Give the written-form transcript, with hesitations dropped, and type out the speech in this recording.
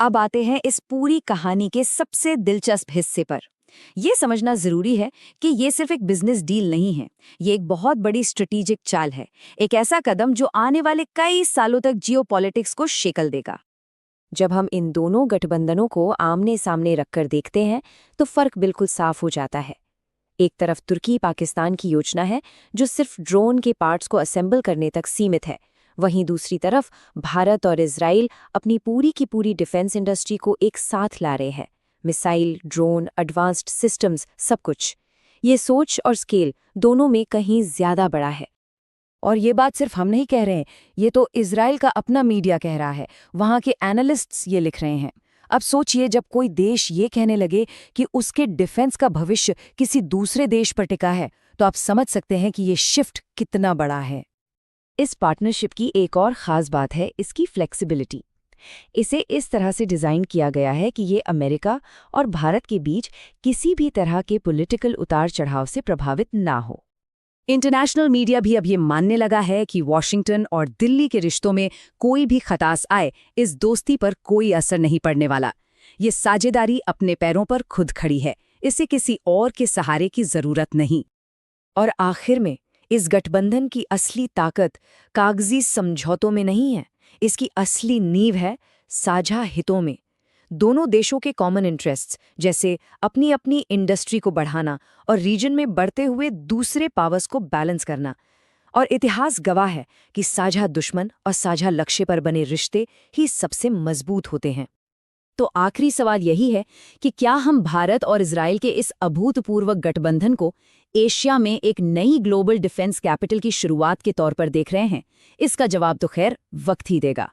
अब आते हैं इस पूरी कहानी के सबसे दिलचस्प हिस्से पर। ये समझना जरूरी है कि ये सिर्फ एक बिजनेस डील नहीं है, ये एक बहुत बड़ी स्ट्रेटेजिक चाल है, एक ऐसा कदम जो आने वाले कई सालों तक जियोपॉलिटिक्स को शेकल देगा। जब हम इन दोनों गठबंधनों को आमने सामने रखकर देखते हैं तो फर्क बिल्कुल साफ हो जाता है। एक तरफ तुर्की पाकिस्तान की योजना है जो सिर्फ ड्रोन के पार्ट्स को असेंबल करने तक सीमित है, वहीं दूसरी तरफ भारत और इजराइल अपनी पूरी की पूरी डिफेंस इंडस्ट्री को एक साथ ला रहे हैं। मिसाइल, ड्रोन, एडवांस्ड सिस्टम्स, सब कुछ। ये सोच और स्केल दोनों में कहीं ज्यादा बड़ा है। और ये बात सिर्फ हम नहीं कह रहे हैं, ये तो इजराइल का अपना मीडिया कह रहा है, वहाँ के एनालिस्ट्स ये लिख रहे हैं। अब सोचिए, जब कोई देश ये कहने लगे कि उसके डिफेंस का भविष्य किसी दूसरे देश पर टिका है, तो आप समझ सकते हैं कि ये शिफ्ट कितना बड़ा है। इस पार्टनरशिप की एक और ख़ास बात है इसकी फ्लेक्सिबिलिटी। इसे इस तरह से डिज़ाइन किया गया है कि ये अमेरिका और भारत के बीच किसी भी तरह के पॉलिटिकल उतार चढ़ाव से प्रभावित ना हो। इंटरनेशनल मीडिया भी अब ये मानने लगा है कि वॉशिंगटन और दिल्ली के रिश्तों में कोई भी खटास आए, इस दोस्ती पर कोई असर नहीं पड़ने वाला। ये साझेदारी अपने पैरों पर खुद खड़ी है, इसे किसी और के सहारे की जरूरत नहीं। और आखिर में इस गठबंधन की असली ताकत कागजी समझौतों में नहीं है, इसकी असली नींव है साझा हितों में। दोनों देशों के कॉमन इंटरेस्ट्स, जैसे अपनी अपनी इंडस्ट्री को बढ़ाना और रीजन में बढ़ते हुए दूसरे पावर्स को बैलेंस करना। और इतिहास गवाह है कि साझा दुश्मन और साझा लक्ष्य पर बने रिश्ते ही सबसे मजबूत होते हैं। तो आखिरी सवाल यही है कि क्या हम भारत और इजराइल के इस अभूतपूर्व गठबंधन को एशिया में एक नई ग्लोबल डिफेंस कैपिटल की शुरुआत के तौर पर देख रहे हैं? इसका जवाब तो खैर वक्त ही देगा।